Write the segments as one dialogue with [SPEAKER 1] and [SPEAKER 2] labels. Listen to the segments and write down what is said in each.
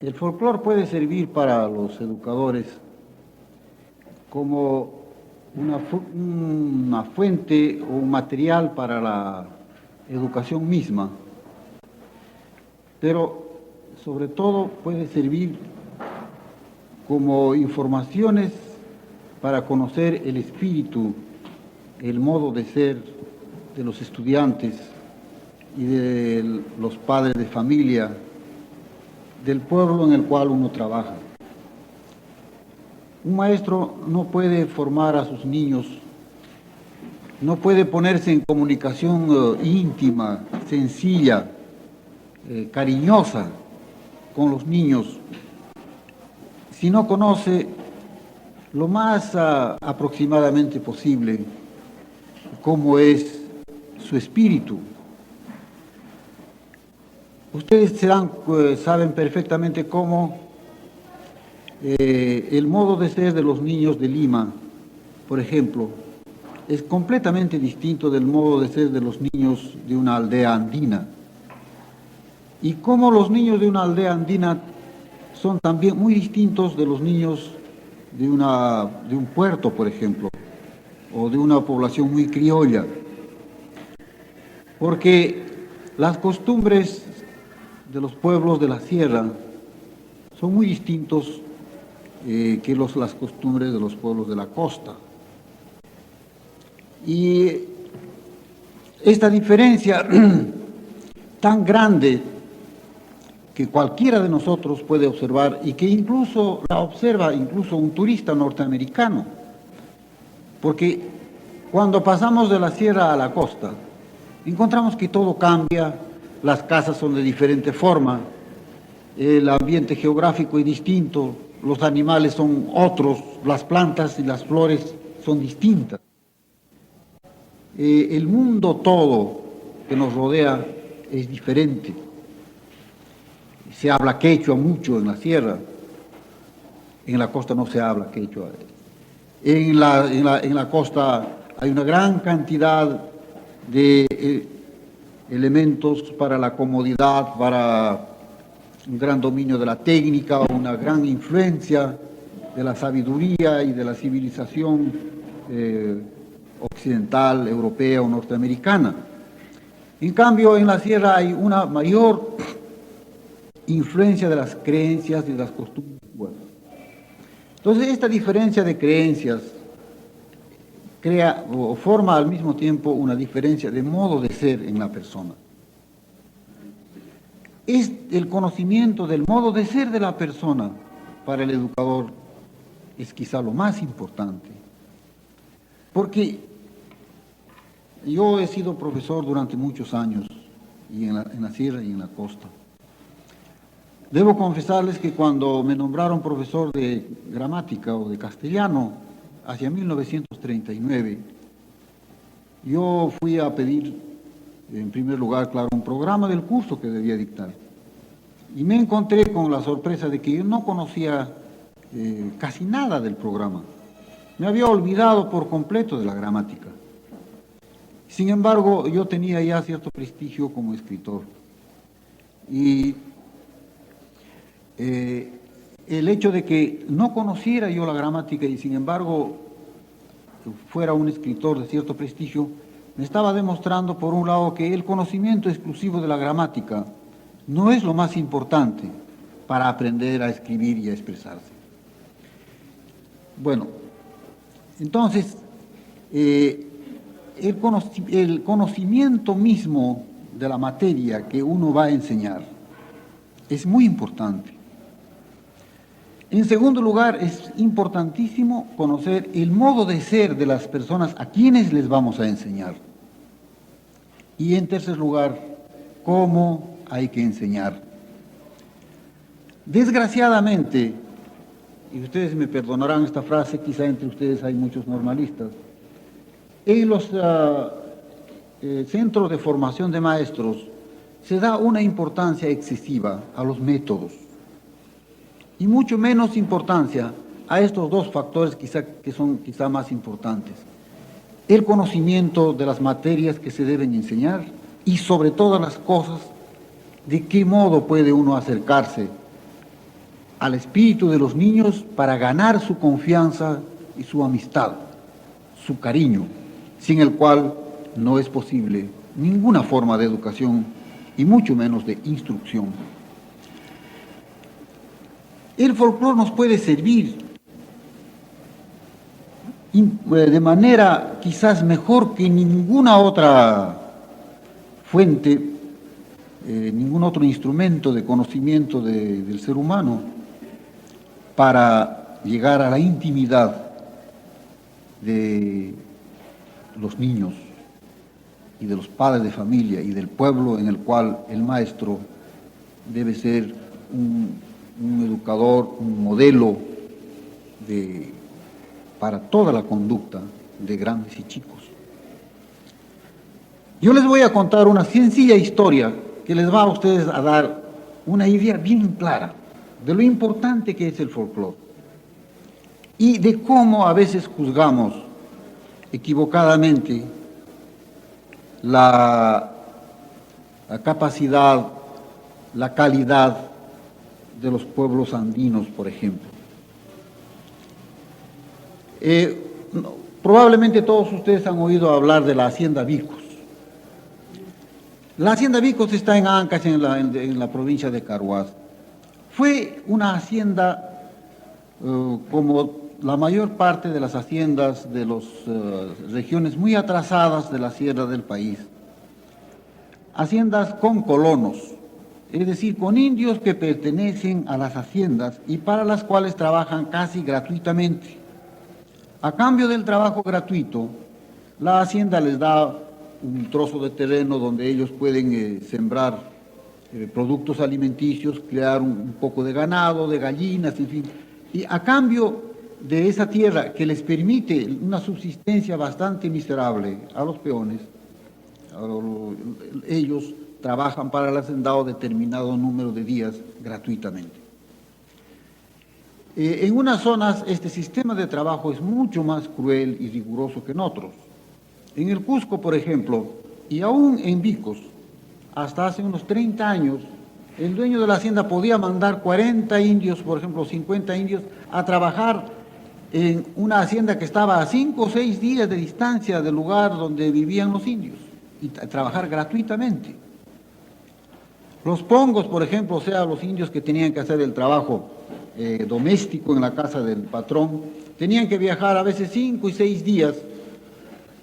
[SPEAKER 1] El folclore puede servir para los educadores como una fuente o un material para la educación misma, pero sobre todo puede servir como informaciones para conocer el espíritu, el modo de ser de los estudiantes y de los padres de familia, del pueblo en el cual uno trabaja. Un maestro no puede formar a sus niños, no puede ponerse en comunicación íntima, sencilla, cariñosa con los niños, si no conoce lo más aproximadamente posible cómo es su espíritu. Ustedes saben perfectamente cómo el modo de ser de los niños de Lima, por ejemplo, es completamente distinto del modo de ser de los niños de una aldea andina. Y cómo los niños de una aldea andina son también muy distintos de los niños de un puerto, por ejemplo, o de una población muy criolla. Porque las costumbres de los pueblos de la sierra son muy distintos que las costumbres de los pueblos de la costa. Y esta diferencia tan grande que cualquiera de nosotros puede observar y que incluso la observa incluso un turista norteamericano, porque cuando pasamos de la sierra a la costa, encontramos que todo cambia, las casas son de diferente forma, el ambiente geográfico es distinto, los animales son otros, las plantas y las flores son distintas. El mundo todo que nos rodea es diferente. Se habla quechua mucho en la sierra, en la costa no se habla quechua. En la costa hay una gran cantidad de elementos para la comodidad, para un gran dominio de la técnica, una gran influencia de la sabiduría y de la civilización occidental, europea o norteamericana. En cambio, en la sierra hay una mayor influencia de las creencias y de las costumbres. Bueno, entonces, esta diferencia de creencias crea o forma al mismo tiempo una diferencia de modo de ser en la persona. Es el conocimiento del modo de ser de la persona para el educador es quizá lo más importante. Porque yo he sido profesor durante muchos años, y en la sierra y en la costa. Debo confesarles que cuando me nombraron profesor de gramática o de castellano, hacia 1939, yo fui a pedir, en primer lugar, claro, un programa del curso que debía dictar. Y me encontré con la sorpresa de que yo no conocía casi nada del programa. Me había olvidado por completo de la gramática. Sin embargo, yo tenía ya cierto prestigio como escritor. Y el hecho de que no conociera yo la gramática y sin embargo fuera un escritor de cierto prestigio, me estaba demostrando por un lado que el conocimiento exclusivo de la gramática no es lo más importante para aprender a escribir y a expresarse. Bueno, entonces el conocimiento mismo de la materia que uno va a enseñar es muy importante. En segundo lugar, es importantísimo conocer el modo de ser de las personas a quienes les vamos a enseñar. Y en tercer lugar, cómo hay que enseñar. Desgraciadamente, y ustedes me perdonarán esta frase, quizá entre ustedes hay muchos normalistas, en los centros de formación de maestros se da una importancia excesiva a los métodos y mucho menos importancia a estos dos factores que son quizá más importantes. El conocimiento de las materias que se deben enseñar y sobre todas las cosas, de qué modo puede uno acercarse al espíritu de los niños para ganar su confianza y su amistad, su cariño, sin el cual no es posible ninguna forma de educación y mucho menos de instrucción. El folclore nos puede servir de manera quizás mejor que ninguna otra fuente, ningún otro instrumento de conocimiento del ser humano para llegar a la intimidad de los niños y de los padres de familia y del pueblo en el cual el maestro debe ser un educador, un modelo para toda la conducta de grandes y chicos. Yo les voy a contar una sencilla historia que les va a ustedes a dar una idea bien clara de lo importante que es el folclore y de cómo a veces juzgamos equivocadamente la capacidad, la calidad de los pueblos andinos, por ejemplo. Probablemente todos ustedes han oído hablar de la Hacienda Vicos. La Hacienda Vicos está en Ancash, en la provincia de Carhuaz. Fue una hacienda como la mayor parte de las haciendas de las regiones muy atrasadas de la sierra del país. Haciendas con colonos, es decir, con indios que pertenecen a las haciendas y para las cuales trabajan casi gratuitamente. A cambio del trabajo gratuito, la hacienda les da un trozo de terreno donde ellos pueden sembrar productos alimenticios, crear un poco de ganado, de gallinas, en fin. Y a cambio de esa tierra que les permite una subsistencia bastante miserable a los peones, ellos trabajan para el hacendado determinado número de días gratuitamente. En unas zonas este sistema de trabajo es mucho más cruel y riguroso que en otros. En el Cusco, por ejemplo, y aún en Vicos, hasta hace unos 30 años, el dueño de la hacienda podía mandar 40 indios, por ejemplo, 50 indios, a trabajar en una hacienda que estaba a 5 o 6 días de distancia del lugar donde vivían los indios, y trabajar gratuitamente. Los pongos, por ejemplo, o sea, los indios que tenían que hacer el trabajo doméstico en la casa del patrón, tenían que viajar a veces 5 y 6 días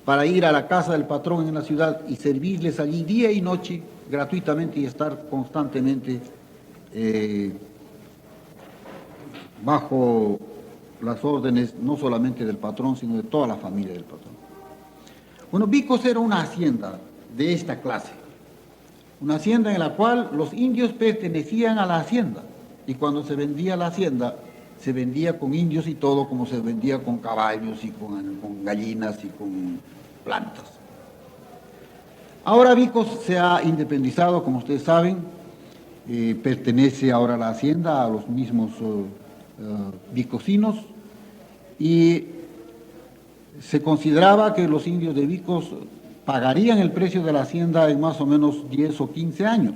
[SPEAKER 1] para ir a la casa del patrón en la ciudad y servirles allí día y noche gratuitamente y estar constantemente bajo las órdenes no solamente del patrón, sino de toda la familia del patrón. Bueno, Vicos era una hacienda de esta clase, una hacienda en la cual los indios pertenecían a la hacienda, y cuando se vendía la hacienda, se vendía con indios y todo, como se vendía con caballos y con gallinas y con plantas. Ahora Vicos se ha independizado, como ustedes saben, pertenece ahora a la hacienda, a los mismos vicosinos, y se consideraba que los indios de Vicos pagarían el precio de la hacienda en más o menos 10 o 15 años,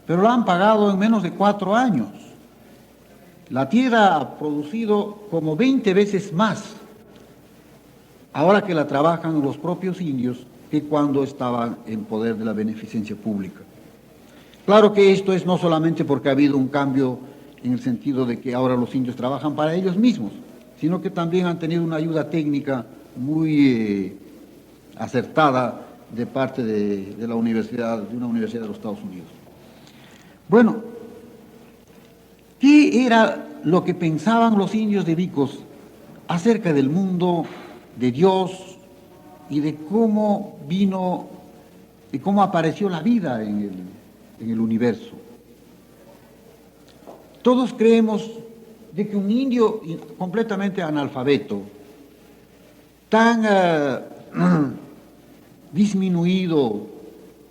[SPEAKER 1] pero lo han pagado en menos de 4 años. La tierra ha producido como 20 veces más, ahora que la trabajan los propios indios, que cuando estaban en poder de la beneficencia pública. Claro que esto es no solamente porque ha habido un cambio en el sentido de que ahora los indios trabajan para ellos mismos, sino que también han tenido una ayuda técnica muy acertada de parte de una universidad de los Estados Unidos. Bueno, ¿qué era lo que pensaban los indios de Vicos acerca del mundo, de Dios y de cómo vino, y cómo apareció la vida en el universo? Todos creemos de que un indio completamente analfabeto, tan disminuido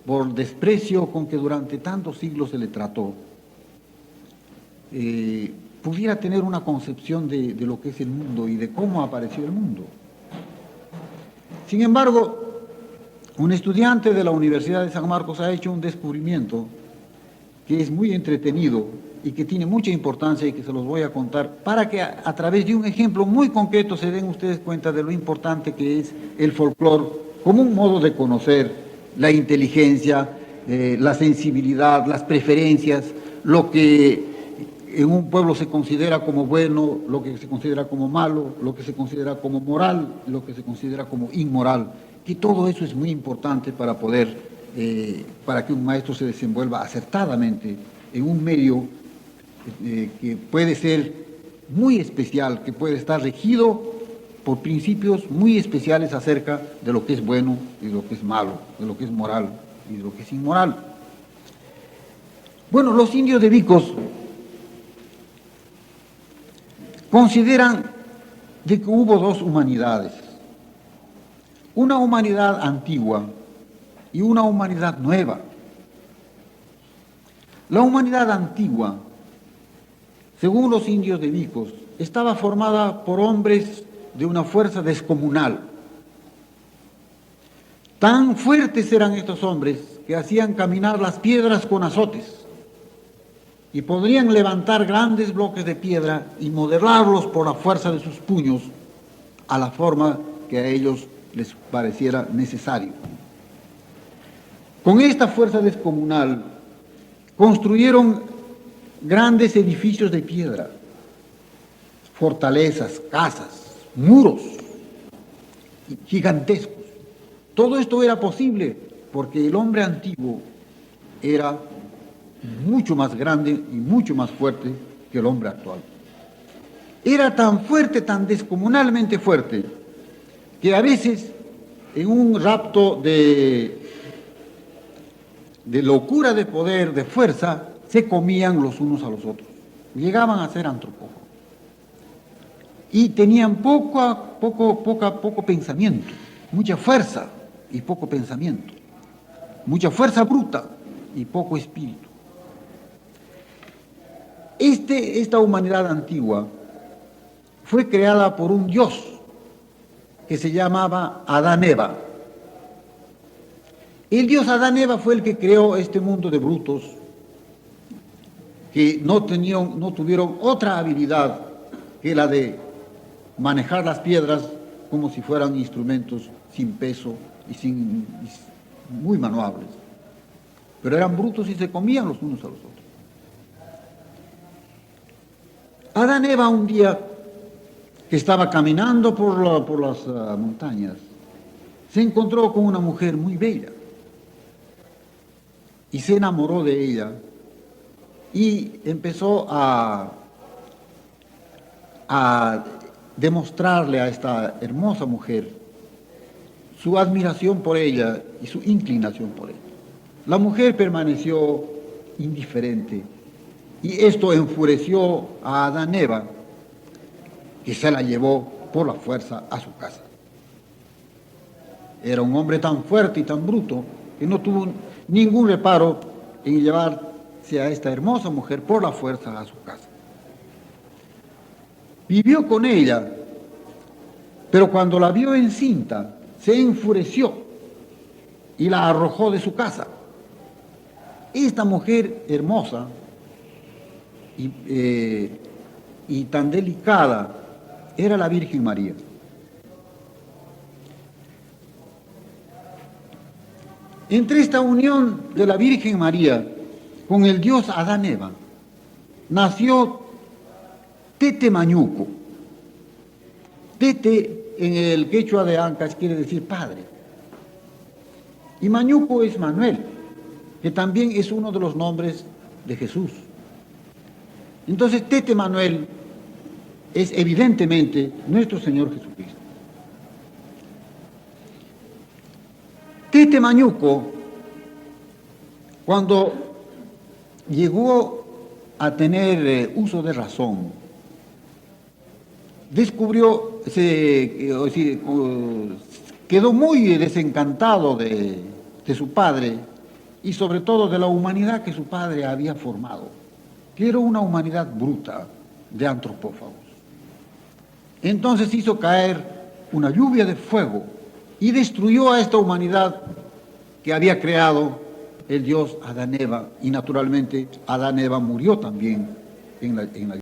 [SPEAKER 1] por desprecio con que durante tantos siglos se le trató, pudiera tener una concepción de lo que es el mundo y de cómo apareció el mundo. Sin embargo, un estudiante de la Universidad de San Marcos ha hecho un descubrimiento que es muy entretenido y que tiene mucha importancia y que se los voy a contar para que a través de un ejemplo muy concreto se den ustedes cuenta de lo importante que es el folclore como un modo de conocer la inteligencia, la sensibilidad, las preferencias, lo que en un pueblo se considera como bueno, lo que se considera como malo, lo que se considera como moral, lo que se considera como inmoral, que todo eso es muy importante para poder, para que un maestro se desenvuelva acertadamente en un medio que puede ser muy especial, que puede estar regido por principios muy especiales acerca de lo que es bueno y de lo que es malo, de lo que es moral y de lo que es inmoral. Bueno, los indios de Vicos consideran de que hubo dos humanidades, una humanidad antigua y una humanidad nueva. La humanidad antigua, según los indios de Vicos, estaba formada por hombres de una fuerza descomunal. Tan fuertes eran estos hombres que hacían caminar las piedras con azotes y podrían levantar grandes bloques de piedra y modelarlos por la fuerza de sus puños a la forma que a ellos les pareciera necesario. Con esta fuerza descomunal construyeron grandes edificios de piedra, fortalezas, casas, muros gigantescos. Todo esto era posible porque el hombre antiguo era mucho más grande y mucho más fuerte que el hombre actual. Era tan fuerte, tan descomunalmente fuerte, que a veces en un rapto de locura de poder, de fuerza, se comían los unos a los otros. Llegaban a ser antropófagos. Y tenían poco pensamiento, mucha fuerza y poco pensamiento, mucha fuerza bruta y poco espíritu. Esta humanidad antigua fue creada por un dios que se llamaba Adán-Eva. El dios Adán-Eva fue el que creó este mundo de brutos que no tuvieron otra habilidad que la de manejar las piedras como si fueran instrumentos sin peso y muy manuables. Pero eran brutos y se comían los unos a los otros. Adán y Eva un día que estaba caminando por las montañas, se encontró con una mujer muy bella y se enamoró de ella y empezó a demostrarle a esta hermosa mujer su admiración por ella y su inclinación por ella. La mujer permaneció indiferente y esto enfureció a Adán y Eva, que se la llevó por la fuerza a su casa. Era un hombre tan fuerte y tan bruto que no tuvo ningún reparo en llevarse a esta hermosa mujer por la fuerza a su casa. Vivió con ella, pero cuando la vio encinta, se enfureció y la arrojó de su casa. Esta mujer hermosa y tan delicada era la Virgen María. Entre esta unión de la Virgen María con el dios Adán y Eva, nació Tete Mañuco. Tete en el quechua de Ancash quiere decir padre. Y Mañuco es Manuel, que también es uno de los nombres de Jesús. Entonces Tete Manuel es evidentemente nuestro Señor Jesucristo. Tete Mañuco, cuando llegó a tener uso de razón, descubrió, quedó muy desencantado de su padre y sobre todo de la humanidad que su padre había formado, que era una humanidad bruta de antropófagos. Entonces hizo caer una lluvia de fuego y destruyó a esta humanidad que había creado el Dios Adán Eva, y naturalmente Adán Eva murió también en la